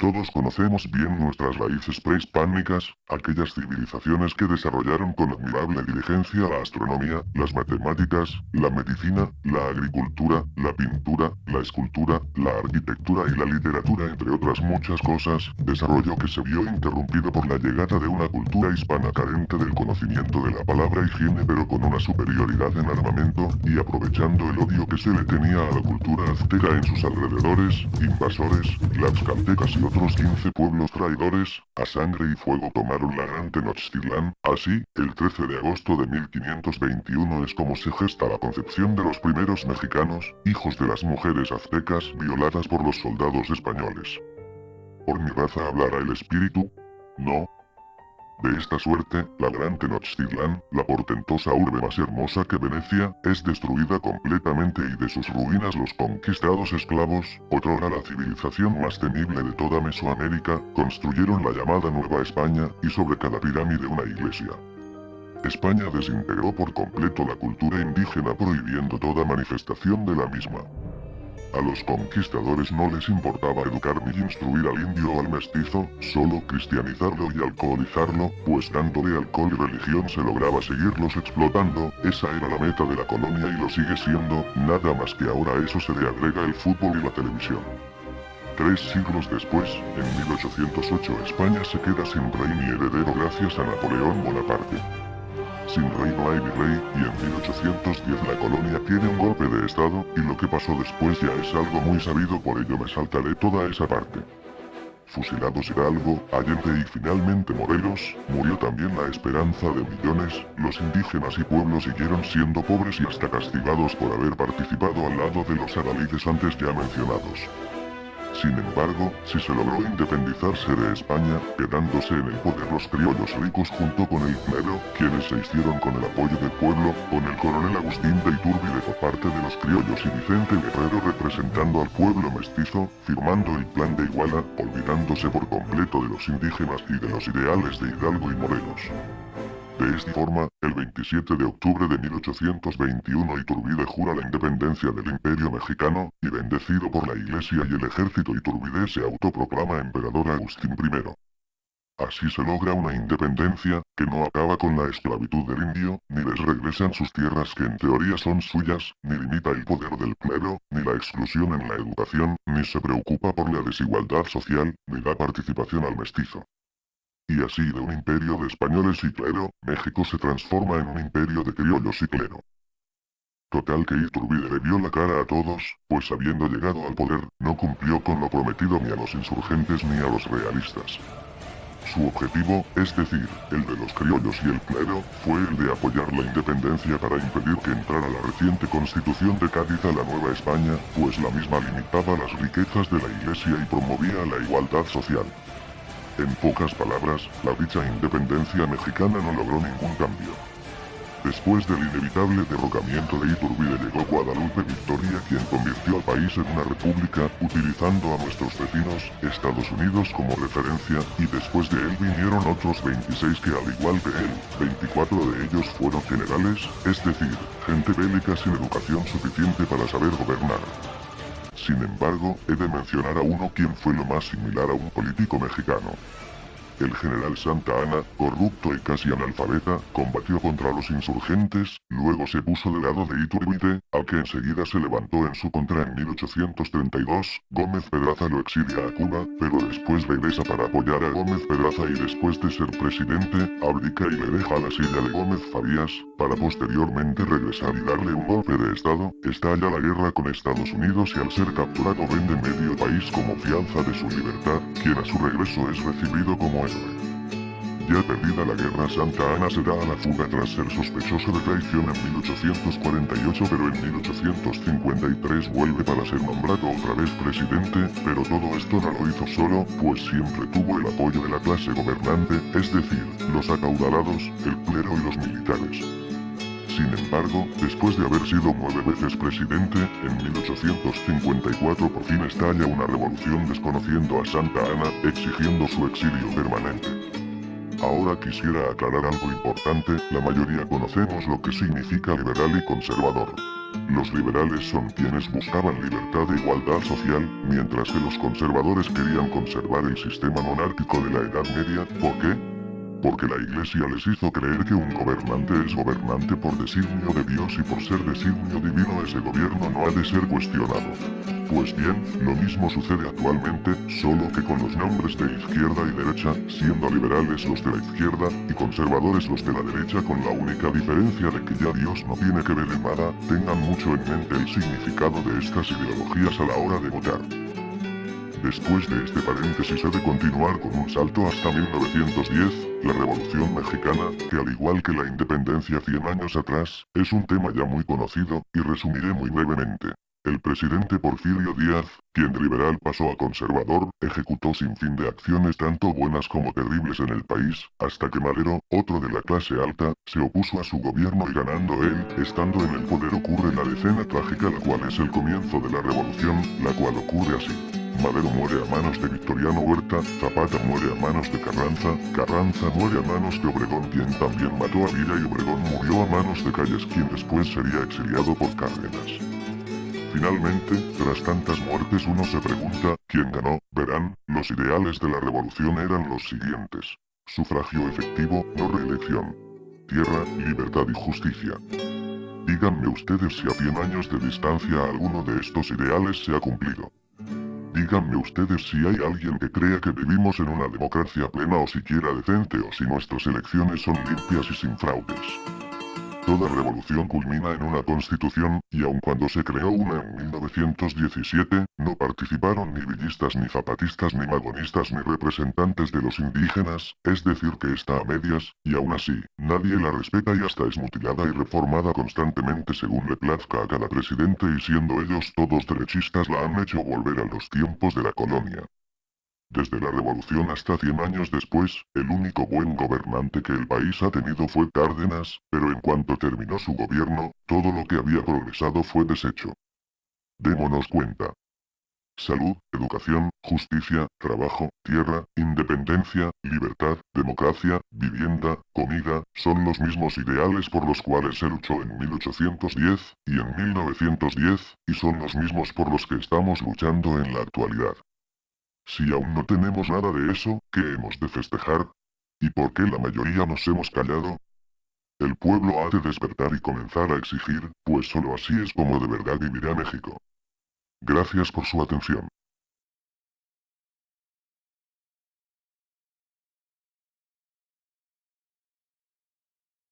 Todos conocemos bien nuestras raíces prehispánicas, aquellas civilizaciones que desarrollaron con admirable diligencia la astronomía, las matemáticas, la medicina, la agricultura, la pintura, la escultura, la arquitectura y la literatura, entre otras muchas cosas, desarrollo que se vio interrumpido por la llegada de una cultura hispana carente del conocimiento de la palabra higiene, pero con una superioridad en armamento, y aprovechando el odio que se le tenía a la cultura azteca en sus alrededores, invasores, tlaxcaltecas y otros 15 pueblos traidores, a sangre y fuego tomaron la gran Tenochtitlán. Así, el 13 de agosto de 1521 es como se gesta la concepción de los primeros mexicanos, hijos de las mujeres aztecas violadas por los soldados españoles. ¿Por mi raza hablará el espíritu? No. De esta suerte, la gran Tenochtitlán, la portentosa urbe más hermosa que Venecia, es destruida completamente y de sus ruinas los conquistados esclavos, otrora la civilización más temible de toda Mesoamérica, construyeron la llamada Nueva España, y sobre cada pirámide una iglesia. España desintegró por completo la cultura indígena prohibiendo toda manifestación de la misma. A los conquistadores no les importaba educar ni instruir al indio o al mestizo, solo cristianizarlo y alcoholizarlo, pues dándole alcohol y religión se lograba seguirlos explotando. Esa era la meta de la colonia y lo sigue siendo, nada más que ahora a eso se le agrega el fútbol y la televisión. 3 siglos después, en 1808 España se queda sin rey ni heredero gracias a Napoleón Bonaparte. Sin rey no hay virrey, y en 1810 la colonia tiene un golpe de estado, y lo que pasó después ya es algo muy sabido, por ello me saltaré toda esa parte. Fusilados Hidalgo, Allende y finalmente Morelos, murió también la esperanza de millones, los indígenas y pueblos siguieron siendo pobres y hasta castigados por haber participado al lado de los adalides antes ya mencionados. Sin embargo, si se logró independizarse de España, quedándose en el poder los criollos ricos junto con el clero, quienes se hicieron con el apoyo del pueblo, con el coronel Agustín de Iturbide por parte de los criollos y Vicente Guerrero representando al pueblo mestizo, firmando el Plan de Iguala, olvidándose por completo de los indígenas y de los ideales de Hidalgo y Morelos. De esta forma, el 27 de octubre de 1821 Iturbide jura la independencia del Imperio Mexicano, y bendecido por la Iglesia y el ejército Iturbide se autoproclama emperador Agustín I. Así se logra una independencia, que no acaba con la esclavitud del indio, ni les regresan sus tierras que en teoría son suyas, ni limita el poder del clero, ni la exclusión en la educación, ni se preocupa por la desigualdad social, ni da participación al mestizo. Y así de un imperio de españoles y clero, México se transforma en un imperio de criollos y clero. Total que Iturbide le vio la cara a todos, pues habiendo llegado al poder, no cumplió con lo prometido ni a los insurgentes ni a los realistas. Su objetivo, es decir, el de los criollos y el clero, fue el de apoyar la independencia para impedir que entrara la reciente Constitución de Cádiz a la Nueva España, pues la misma limitaba las riquezas de la Iglesia y promovía la igualdad social. En pocas palabras, la dicha independencia mexicana no logró ningún cambio. Después del inevitable derrocamiento de Iturbide llegó Guadalupe Victoria, quien convirtió al país en una república, utilizando a nuestros vecinos, Estados Unidos como referencia, y después de él vinieron otros 26 que al igual que él, 24 de ellos fueron generales, es decir, gente bélica sin educación suficiente para saber gobernar. Sin embargo, he de mencionar a uno quien fue lo más similar a un político mexicano. El general Santa Anna, corrupto y casi analfabeta, combatió contra los insurgentes, luego se puso del lado de Iturbide, al que enseguida se levantó en su contra en 1832, Gómez Pedraza lo exilia a Cuba, pero después regresa para apoyar a Gómez Pedraza y después de ser presidente, abdica y le deja la silla de Gómez Farías, para posteriormente regresar y darle un golpe de estado. Estalla la guerra con Estados Unidos y al ser capturado vende medio país como fianza de su libertad, quien a su regreso es recibido como héroe. Ya perdida la guerra, Santa Anna se da a la fuga tras ser sospechoso de traición en 1848, pero en 1853 vuelve para ser nombrado otra vez presidente, pero todo esto no lo hizo solo, pues siempre tuvo el apoyo de la clase gobernante, es decir, los acaudalados, el clero y los militares. Sin embargo, después de haber sido 9 veces presidente, en 1854 por fin estalla una revolución desconociendo a Santa Anna, exigiendo su exilio permanente. Ahora quisiera aclarar algo importante, la mayoría conocemos lo que significa liberal y conservador. Los liberales son quienes buscaban libertad e igualdad social, mientras que los conservadores querían conservar el sistema monárquico de la Edad Media. ¿Por qué? Porque la Iglesia les hizo creer que un gobernante es gobernante por designio de Dios y por ser designio divino ese gobierno no ha de ser cuestionado. Pues bien, lo mismo sucede actualmente, solo que con los nombres de izquierda y derecha, siendo liberales los de la izquierda y conservadores los de la derecha, con la única diferencia de que ya Dios no tiene que ver en nada. Tengan mucho en mente el significado de estas ideologías a la hora de votar. Después de este paréntesis he de continuar con un salto hasta 1910, la Revolución Mexicana, que al igual que la independencia 100 años atrás, es un tema ya muy conocido, y resumiré muy brevemente. El presidente Porfirio Díaz, quien de liberal pasó a conservador, ejecutó sin fin de acciones tanto buenas como terribles en el país, hasta que Madero, otro de la clase alta, se opuso a su gobierno y ganando él, estando en el poder ocurre la escena trágica la cual es el comienzo de la revolución, la cual ocurre así. Madero muere a manos de Victoriano Huerta, Zapata muere a manos de Carranza, Carranza muere a manos de Obregón quien también mató a Villa y Obregón murió a manos de Calles quien después sería exiliado por Cárdenas. Finalmente, tras tantas muertes uno se pregunta, ¿quién ganó? Verán, los ideales de la revolución eran los siguientes. Sufragio efectivo, no reelección. Tierra, libertad y justicia. Díganme ustedes si a 100 años de distancia alguno de estos ideales se ha cumplido. Díganme ustedes si hay alguien que crea que vivimos en una democracia plena o siquiera decente o si nuestras elecciones son limpias y sin fraudes. Toda revolución culmina en una constitución, y aun cuando se creó una en 1917, no participaron ni villistas ni zapatistas ni magonistas ni representantes de los indígenas, es decir que está a medias, y aún así, nadie la respeta y hasta es mutilada y reformada constantemente según le plazca a cada presidente y siendo ellos todos derechistas la han hecho volver a los tiempos de la colonia. Desde la revolución hasta 100 años después, el único buen gobernante que el país ha tenido fue Cárdenas, pero en cuanto terminó su gobierno, todo lo que había progresado fue deshecho. Démonos cuenta. Salud, educación, justicia, trabajo, tierra, independencia, libertad, democracia, vivienda, comida, son los mismos ideales por los cuales se luchó en 1810 y en 1910, y son los mismos por los que estamos luchando en la actualidad. Si aún no tenemos nada de eso, ¿qué hemos de festejar? ¿Y por qué la mayoría nos hemos callado? El pueblo ha de despertar y comenzar a exigir, pues solo así es como de verdad vivirá México. Gracias por su atención.